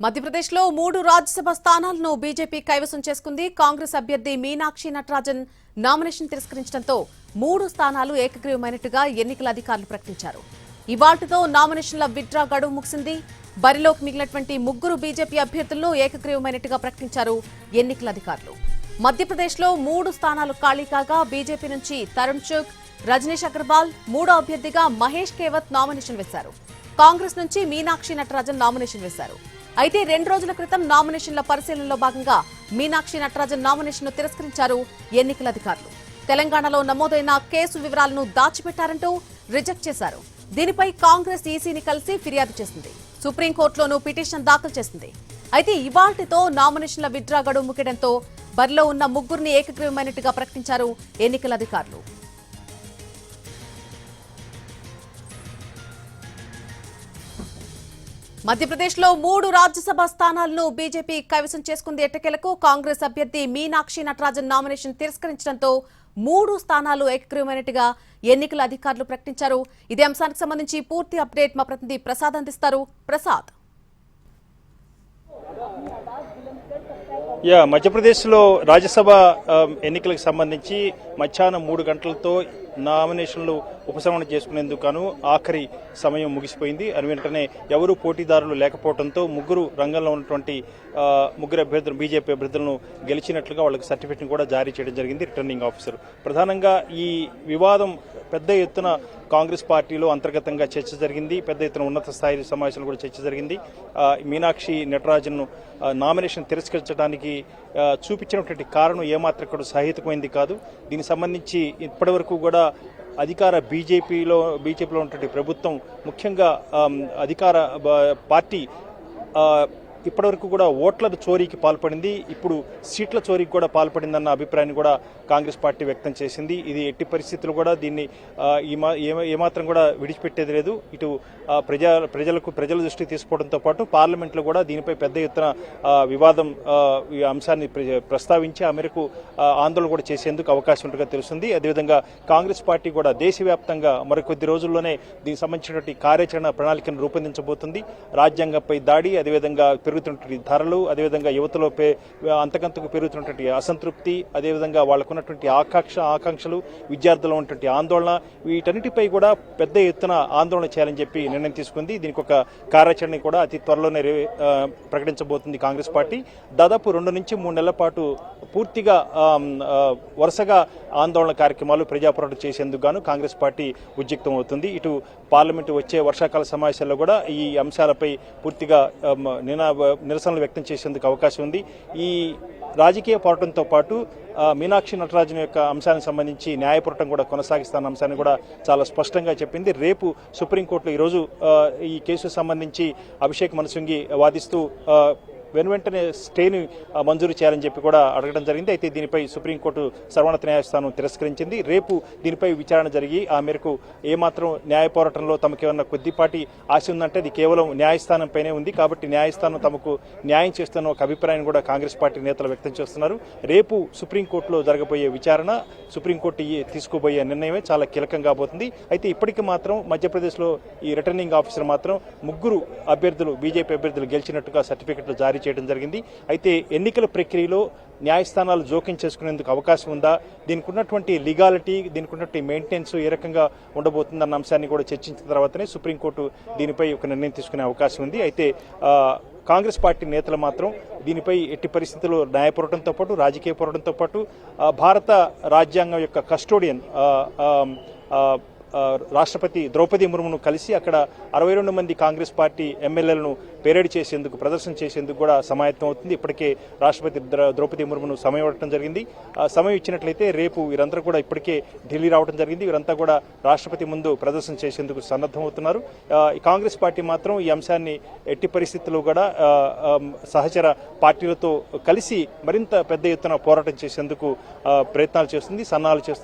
మధ్యప్రదేశ్లో 3 రాజ్యసభ స్థానాలను బీజేపీ కైవసం చేసుకుంది. కాంగ్రెస్ అభ్యర్థి మీనాక్షి నటరాజన్ నామినేషన్ తిరస్కరించడంతో 3 స్థానాలు ఏకగ్రీవమైనట్టుగా ఎన్నికల అధికారులు ప్రకటించారు. ఇవాల్టితో నామినేషన్ల విత్డ్రా గడువు ముగిసింది. బరిలోకి మిగిలినటువంటి 3 బీజేపీ అభ్యర్థులను ఏకగ్రీవమైనట్టుగా ప్రకటించారు ఎన్నికల అధికారులు. మధ్యప్రదేశ్లో 3 స్థానాలు ఖాళీ కాగా బీజేపీ నుంచి తరుణ్ చుగ్, రజనీష్ అగర్వాల్, 3వ అభ్యర్థిగా మహేష్ కేవత్ నామినేషన్ వేశారు. కాంగ్రెస్ నుంచి మీనాక్షి నటరాజన్ నామినేషన్ వేశారు. అయితే 2 రోజుల క్రితం నామినేషన్ల పరిశీలనలో భాగంగా మీనాక్షి నటరాజన్ నామినేషన్ను తిరస్కరించారు ఎన్నికల అధికారులు. తెలంగాణలో నమోదైన కేసు వివరాలను దాచిపెట్టారంటూ రిజెక్ట్ చేశారు. దీనిపై కాంగ్రెస్ ఈసీని కలిసి ఫిర్యాదు చేసింది. సుప్రీంకోర్టులోనూ పిటిషన్ దాఖలు చేసింది. అయితే ఇవాల్టితో నామినేషన్ల విత్డ్రా గడువు ముగియడంతో బరిలో ఉన్న 3ని ఏకగ్రీవమైనట్టుగా ప్రకటించారు ఎన్నికల అధికారులు. మధ్యప్రదేశ్లో 3 రాజ్యసభ స్థానాలను బీజేపీ కైవసం చేసుకుంది. ఎట్టకేలకు కాంగ్రెస్ అభ్యర్థి మీనాక్షి నటరాజన్ నామినేషన్ తిరస్కరించడంతో 3 స్థానాలు ఏకగ్రీవమైనట్టుగా ఎన్నికల అధికారులు ప్రకటించారు. ఇదే అంశానికి సంబంధించి పూర్తి అప్డేట్ మా ప్రతినిధి ప్రసాద్ అందిస్తారు. ప్రసాద్, మధ్యప్రదేశ్లో రాజ్యసభ ఎన్నికలకు సంబంధించి మధ్యాహ్నం 3 గంటలతో నామినేషన్లు ఉపశమనం చేసుకునేందుకు గాను ఆఖరి సమయం ముగిసిపోయింది. అని వెంటనే ఎవరు పోటీదారులు లేకపోవడంతో 3 రంగంలో ఉన్నటువంటి 3 అభ్యర్థులు బీజేపీ అభ్యర్థులను గెలిచినట్లుగా వాళ్ళకి సర్టిఫికెట్ని కూడా జారీ చేయడం జరిగింది రిటర్నింగ్ ఆఫీసర్. ప్రధానంగా ఈ వివాదం పెద్ద ఎత్తున కాంగ్రెస్ పార్టీలో అంతర్గతంగా చర్చ జరిగింది. పెద్ద ఎత్తున ఉన్నత స్థాయి సమావేశాలు కూడా చర్చ జరిగింది. మీనాక్షి నటరాజన్ను నామినేషన్ తిరస్కరించడానికి చూపించినటువంటి కారణం ఏమాత్రం కూడా సహేతుకమైంది కాదు. దీనికి సంబంధించి ఇప్పటివరకు కూడా అధికార బీజేపీలో ఉన్నటువంటి ప్రభుత్వం, ముఖ్యంగా అధికార పార్టీ ఇప్పటివరకు కూడా ఓట్ల చోరీకి పాల్పడింది. ఇప్పుడు సీట్ల చోరీకి కూడా పాల్పడిందన్న అభిప్రాయాన్ని కూడా కాంగ్రెస్ పార్టీ వ్యక్తం చేసింది. ఇది ఎట్టి పరిస్థితులు కూడా దీన్ని ఏమాత్రం కూడా విడిచిపెట్టేది లేదు. ఇటు ప్రజల దృష్టికి తీసుకోవడంతో పాటు పార్లమెంట్లో కూడా దీనిపై పెద్ద ఎత్తున వివాదం ఈ అంశాన్ని ప్రస్తావించి ఆ మేరకు ఆందోళన కూడా చేసేందుకు అవకాశం ఉంటుందిగా తెలుస్తుంది. అదేవిధంగా కాంగ్రెస్ పార్టీ కూడా దేశవ్యాప్తంగా మరికొద్ది రోజుల్లోనే దీనికి సంబంధించినటువంటి కార్యాచరణ ప్రణాళికను రూపొందించబోతుంది. రాజ్యాంగంపై దాడి, అదేవిధంగా పెరుగుతున్నటువంటి ధరలు, అదేవిధంగా యువతలో అంతకంతకు పెరుగుతున్నటువంటి అసంతృప్తి, అదేవిధంగా వాళ్ళకున్నటువంటి ఆకాంక్షలు, విద్యార్థుల్లో ఉన్నటువంటి ఆందోళన, వీటన్నిటిపై కూడా పెద్ద ఎత్తున ఆందోళన చేయాలని చెప్పి నిర్ణయం తీసుకుంది. దీనికి ఒక కార్యాచరణ కూడా అతి త్వరలోనే ప్రకటించబోతుంది కాంగ్రెస్ పార్టీ. దాదాపు 2 నుంచి 3 నెలల పాటు పూర్తిగా వరుసగా ఆందోళన కార్యక్రమాలు, ప్రజాపోరాటం చేసేందుకు గాను కాంగ్రెస్ పార్టీ ఉద్యుక్తం అవుతుంది. ఇటు పార్లమెంటు వచ్చే వర్షాకాల సమావేశాల్లో కూడా ఈ అంశాలపై పూర్తిగా నిరసనలు వ్యక్తం చేసేందుకు అవకాశం ఉంది. ఈ రాజకీయ పోరాటంతో పాటు మీనాక్షి నటరాజన్ యొక్క అంశానికి సంబంధించి న్యాయ పోరాటం కూడా కొనసాగిస్తున్న అంశాన్ని కూడా చాలా స్పష్టంగా చెప్పింది. రేపు సుప్రీంకోర్టులో ఈరోజు ఈ కేసుకు సంబంధించి అభిషేక్ మను సింఘ్వి వాదిస్తూ వెంటనే స్టేని మంజూరు చేయాలని చెప్పి కూడా అడగడం జరిగింది. అయితే దీనిపై సుప్రీంకోర్టు సర్వోన్నత న్యాయస్థానం తిరస్కరించింది. రేపు దీనిపై విచారణ జరిగి ఆ మేరకు ఏమాత్రం న్యాయ పోరాటంలో తమకేమన్నా కొద్దిపాటి ఆశ ఉందంటే అది కేవలం న్యాయస్థానంపైనే ఉంది. కాబట్టి న్యాయస్థానం తమకు న్యాయం చేస్తున్న ఒక అభిప్రాయాన్ని కూడా కాంగ్రెస్ పార్టీ నేతలు వ్యక్తం చేస్తున్నారు. రేపు సుప్రీంకోర్టులో జరగబోయే విచారణ, సుప్రీంకోర్టు తీసుకోబోయే నిర్ణయమే చాలా కీలకం కాబోతుంది. అయితే ఇప్పటికీ మాత్రం మధ్యప్రదేశ్లో ఈ రిటర్నింగ్ ఆఫీసర్ మాత్రం 3 అభ్యర్థులు, బీజేపీ అభ్యర్థులు గెలిచినట్టుగా సర్టిఫికెట్లు జారీ చేయడం జరిగింది. అయితే ఎన్నికల ప్రక్రియలో న్యాయస్థానాలు జోక్యం చేసుకునేందుకు అవకాశం ఉందా, దీనికి ఉన్నటువంటి లీగాలిటీ, దీనికి ఉన్నటువంటి మెయింటెనెన్స్ ఏ రకంగా ఉండబోతుందన్న అంశాన్ని కూడా చర్చించిన తర్వాతనే సుప్రీంకోర్టు దీనిపై ఒక నిర్ణయం తీసుకునే అవకాశం ఉంది. అయితే కాంగ్రెస్ పార్టీ నేతలు మాత్రం దీనిపై ఎట్టి పరిస్థితుల్లో న్యాయ పోరాటంతో పాటు, రాజకీయ పోరాటంతో పాటు భారత రాజ్యాంగం యొక్క కస్టోడియన్ రాష్ట్రపతి ద్రౌపది ముర్మును కలిసి అక్కడ 62 మంది కాంగ్రెస్ పార్టీ ఎమ్మెల్యేలను పెరేడ్ చేసేందుకు, ప్రదర్శన చేసేందుకు కూడా సమాయత్తం అవుతుంది. ఇప్పటికే రాష్ట్రపతి ద్రౌపది ముర్మును సమయం ఇవ్వడం జరిగింది. సమయం ఇచ్చినట్లయితే రేపు వీరందరూ కూడా ఇప్పటికే ఢిల్లీ రావడం జరిగింది. వీరంతా కూడా రాష్ట్రపతి ముందు ప్రదర్శన చేసేందుకు సన్నద్ధమవుతున్నారు. కాంగ్రెస్ పార్టీ మాత్రం ఈ అంశాన్ని ఎట్టి పరిస్థితుల్లో కూడా సహచర పార్టీలతో కలిసి మరింత పెద్ద ఎత్తున పోరాటం చేసేందుకు ప్రయత్నాలు చేస్తుంది, సన్నాహాలు చేస్తుంది.